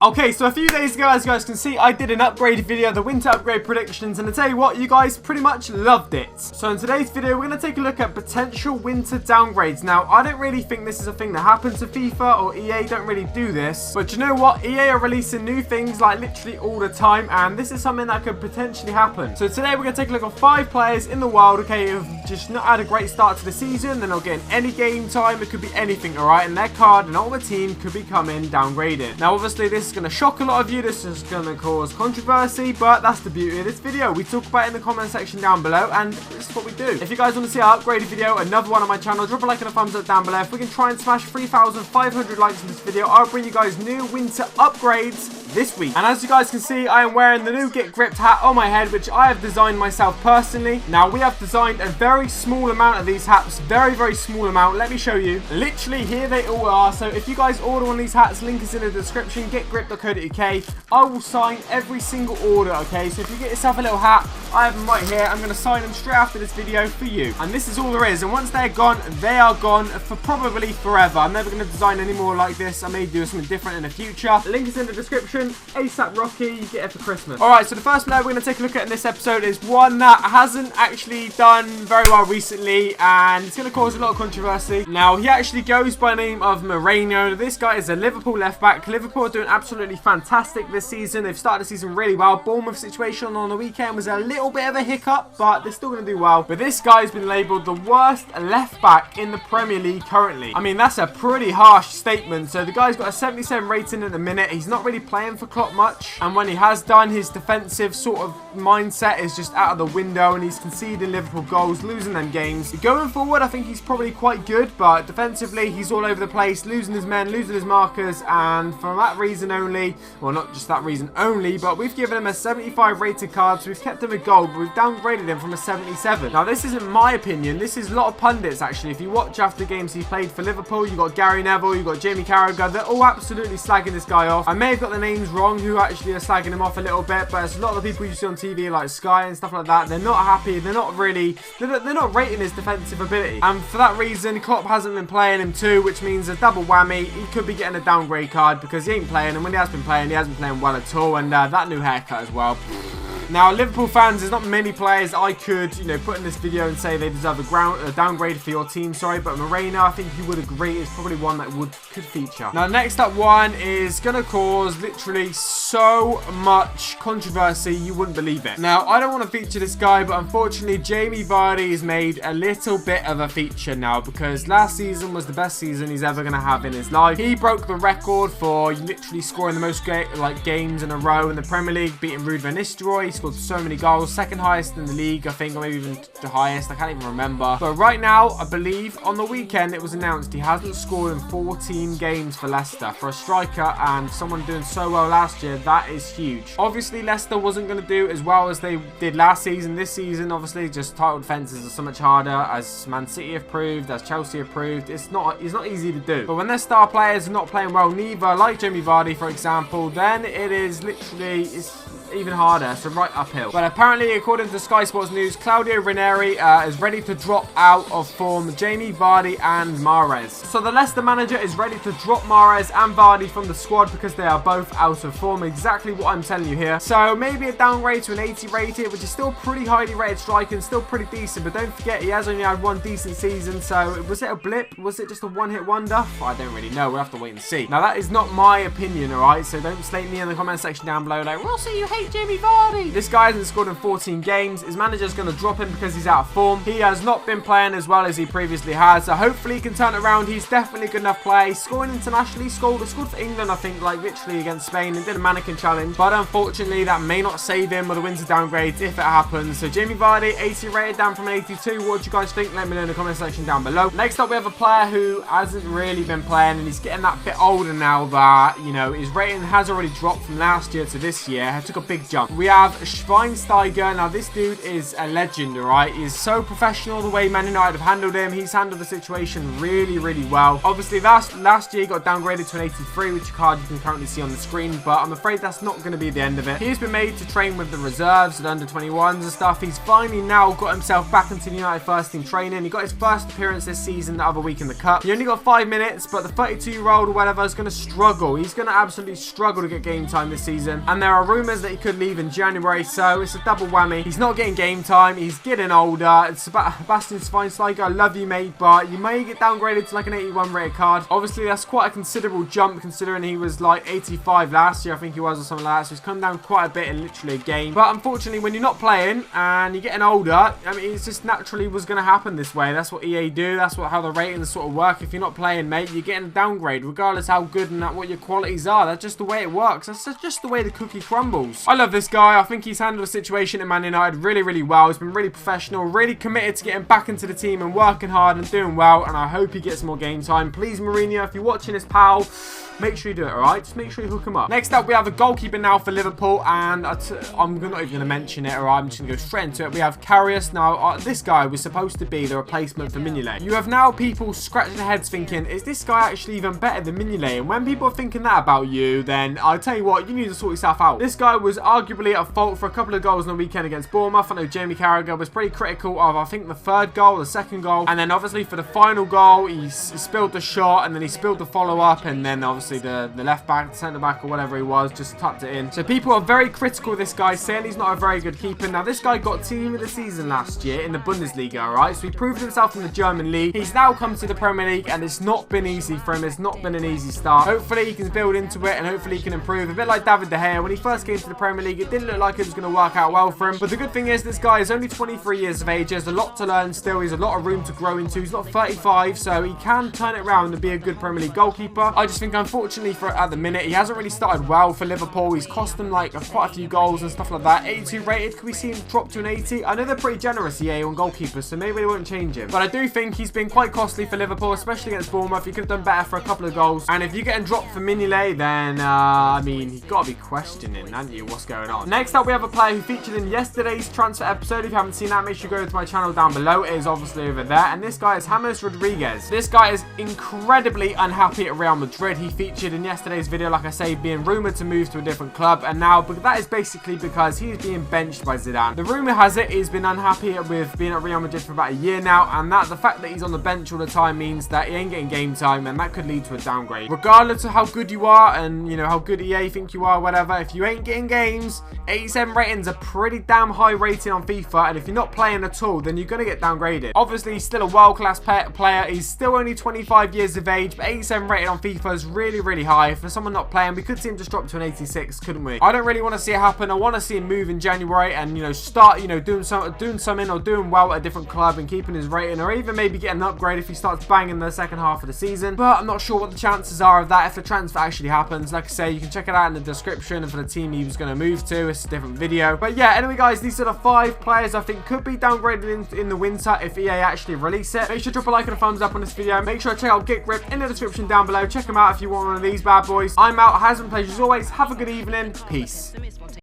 Okay, so a few days ago, as you guys can see, I did an upgrade video, the winter upgrade predictions, and I tell you what, you guys pretty much loved it. So in today's video, we're going to take a look at potential winter downgrades. Now, I don't really think this is a thing that happens to FIFA or EA don't really do this, but you know what? EA are releasing new things like literally all the time, and this is something that could potentially happen. So today, we're going to take a look at 5 players in the world, okay, who've just not had a great start to the season. They're not getting any game time. It could be anything, all right? And their card and ultimate team could be coming downgraded. Now, obviously, this is going to shock a lot of you. This is going to cause controversy, but that's the beauty of this video. We talk about it in the comment section down below, and this is what we do. If you guys want to see our upgraded video, another one on my channel, drop a like and a thumbs up down below. If we can try and smash 3,500 likes in this video, I'll bring you guys new winter upgrades this week. And as you guys can see, I am wearing the new GetGripped hat on my head, which I have designed myself personally. Now, we have designed a very small amount of these hats, very small amount. Let me show you. Literally, here they all are. So if you guys order one of these hats, link is in the description, getgripped.co.uk. I will sign every single order, okay? So if you get yourself a little hat, I have them right here. I'm going to sign them straight after this video for you. And this is all there is. And once they're gone, they are gone for probably forever. I'm never going to design any more like this. I may do something different in the future. The link is in the description. ASAP Rocky, you get it for Christmas. Alright, so the first player we're going to take a look at in this episode is one that hasn't actually done very well recently, and it's going to cause a lot of controversy. Now, he actually goes by the name of Moreno. This guy is a Liverpool left back. Liverpool are doing absolutely fantastic this season. They've started the season really well. Bournemouth situation on the weekend was a little bit of a hiccup, but they're still going to do well. But this guy's been labelled the worst left back in the Premier League currently. I mean, that's a pretty harsh statement. So the guy's got a 77 rating at the minute. He's not really playing for Klopp much, and when he has done, his defensive sort of mindset is just out of the window, and he's conceding Liverpool goals, losing them games. Going forward, I think he's probably quite good, but defensively, he's all over the place, losing his men, losing his markers, and for that reason only, well, not just that reason only, but we've given him a 75 rated card, so we've kept him a gold, but we've downgraded him from a 77. Now, this isn't my opinion. This is a lot of pundits, actually. If you watch after games he played for Liverpool, you got Gary Neville, you got Jamie Carragher. They're all absolutely slagging this guy off. I may have got the names wrong, who actually are slagging him off a little bit, but it's a lot of the people you see on TV like Sky and stuff like that. They're not happy. They're not really, they're not rating his defensive ability, and for that reason, Klopp hasn't been playing him too, which means a double whammy. He could be getting a downgrade card because he ain't playing, and when he has been playing, he hasn't been playing well at all, and that new haircut as well. Now, Liverpool fans, there's not many players I could, put in this video and say they deserve a downgrade for your team, sorry, but Moreno, I think you would agree, is probably one that could feature. Now, next up one is going to cause literally so much controversy, you wouldn't believe it. Now, I don't want to feature this guy, but unfortunately, Jamie Vardy has made a little bit of a feature now, because last season was the best season he's ever going to have in his life. He broke the record for literally scoring the most games in a row in the Premier League, beating Ruud van Nistelrooy. He scored so many goals, second highest in the league, I think, or maybe even the highest. I can't even remember. But right now, I believe on the weekend it was announced he hasn't scored in 14 games for Leicester. For a striker and someone doing so well last year, that is huge. Obviously, Leicester wasn't going to do as well as they did last season. This season, obviously, just title defenses are so much harder, as Man City have proved, as Chelsea have proved. It's not easy to do. But when their star players are not playing well neither, like Jamie Vardy, for example, then it is literally, it's even harder, so right uphill. But apparently, according to Sky Sports News, Claudio Ranieri is ready to drop out of form Jamie Vardy and Mahrez. So the Leicester manager is ready to drop Mahrez and Vardy from the squad because they are both out of form. Exactly what I'm telling you here. So maybe a downgrade to an 80 rated, which is still pretty highly rated striker and still pretty decent. But don't forget, he has only had one decent season. So was it a blip? Was it just a one-hit wonder? I don't really know. We'll have to wait and see. Now, that is not my opinion, alright? So don't slate me in the comment section down below like, Rossi, you hate Jamie Vardy. This guy hasn't scored in 14 games. His manager's going to drop him because he's out of form. He has not been playing as well as he previously has, so hopefully he can turn it around. He's definitely good enough play. Scoring internationally, scored for England, I think, like literally against Spain, and did a mannequin challenge. But unfortunately, that may not save him or the winter downgrades if it happens. So Jamie Vardy, 80 rated, down from an 82. What do you guys think? Let me know in the comment section down below. Next up, we have a player who hasn't really been playing, and he's getting that bit older now that, his rating has already dropped from last year to this year. It took a big jump. We have Schweinsteiger. Now, this dude is a legend, alright? He's so professional the way Man United have handled him. He's handled the situation really, really well. Obviously, last year he got downgraded to an 83, which card you can currently see on the screen, but I'm afraid that's not going to be the end of it. He's been made to train with the reserves and under 21s and stuff. He's finally now got himself back into the United first team training. He got his first appearance this season the other week in the Cup. He only got 5 minutes, but the 32-year-old or whatever is going to struggle. He's going to absolutely struggle to get game time this season, and there are rumours that he could leave in January, so it's a double whammy. He's not getting game time. He's getting older. It's Bastian Schweinsteiger, I love you, mate, but you may get downgraded to like an 81 rated card. Obviously, that's quite a considerable jump considering he was like 85 last year, I think he was, or something like that, so he's come down quite a bit in literally a game. But unfortunately, when you're not playing and you're getting older, I mean, it's just naturally was going to happen this way. That's what EA do. That's how the ratings sort of work. If you're not playing, mate, you're getting a downgrade, regardless how good and what your qualities are. That's just the way it works. That's just the way the cookie crumbles. I love this guy. I think he's handled the situation in Man United really, really well. He's been really professional, really committed to getting back into the team and working hard and doing well, and I hope he gets more game time. Please, Mourinho, if you're watching this, pal, make sure you do it, alright? Just make sure you hook him up. Next up, we have a goalkeeper now for Liverpool, and I'm not even going to mention it, alright? I'm just going to go straight into it. We have Karius. Now, this guy was supposed to be the replacement for Mignolet. You have now people scratching their heads thinking, is this guy actually even better than Mignolet? And when people are thinking that about you, then I'll tell you what, you need to sort yourself out. This guy was arguably at fault for a couple of goals on the weekend against Bournemouth. I know Jamie Carragher was pretty critical of, I think, the third goal, the second goal, and then obviously for the final goal, he spilled the shot, and then he spilled the follow-up, and then obviously the left back, the centre back, or whatever he was, just tucked it in. So people are very critical of this guy, saying he's not a very good keeper. Now, this guy got team of the season last year in the Bundesliga, alright? So he proved himself in the German league. He's now come to the Premier League, and it's not been easy for him. It's not been an easy start. Hopefully, he can build into it, and hopefully he can improve. A bit like David De Gea. When he first came to the Premier League, it didn't look like it was going to work out well for him. But the good thing is, this guy is only 23 years of age. He has a lot to learn still. He's a lot of room to grow into. He's not 35, so he can turn it around and be a good Premier League goalkeeper. I just think, unfortunately, for at the minute, he hasn't really started well for Liverpool. He's cost them like quite a few goals and stuff like that. 82 rated. Could we see him drop to an 80? I know they're pretty generous, EA, on goalkeepers, so maybe they won't change him. But I do think he's been quite costly for Liverpool, especially against Bournemouth. He could have done better for a couple of goals. And if you're getting dropped for Mignolet, then, I mean, you've got to be questioning, haven't you, what's going on? Next up, we have a player who featured in yesterday's transfer episode. If you haven't seen that, make sure you go to my channel down below. It is obviously over there. And this guy is James Rodriguez. This guy is incredibly unhappy at Real Madrid. He featured in yesterday's video, like I say, being rumoured to move to a different club. And now, but that is basically because he's being benched by Zidane. The rumour has it he's been unhappy with being at Real Madrid for about a year now. And the fact that he's on the bench all the time means that he ain't getting game time. And that could lead to a downgrade. Regardless of how good you are and, you know, how good EA think you are, whatever, if you ain't getting games, 87 rating's a pretty damn high rating on FIFA. And if you're not playing at all, then you're going to get downgraded. Obviously, he's still a world-class player. He's still only 25 years of age, but 87 rated on FIFA is really, really high. For someone not playing, we could see him just drop to an 86, couldn't we? I don't really want to see it happen. I want to see him move in January and, you know, start, you know, doing something or doing well at a different club and keeping his rating, or even maybe getting an upgrade if he starts banging the second half of the season. But I'm not sure what the chances are of that if the transfer actually happens. Like I say, you can check it out in the description, and for the team he was going to move to, it's a different video. But yeah, anyway, guys, these are the 5 players I think could be downgraded in the winter if EA actually release it. Make sure to drop a like and a thumbs up on this video. Make sure to check out GetGripped in the description down below. Check them out if you want one of these bad boys. I'm out. Has been a pleasure as always. Have a good evening. Peace.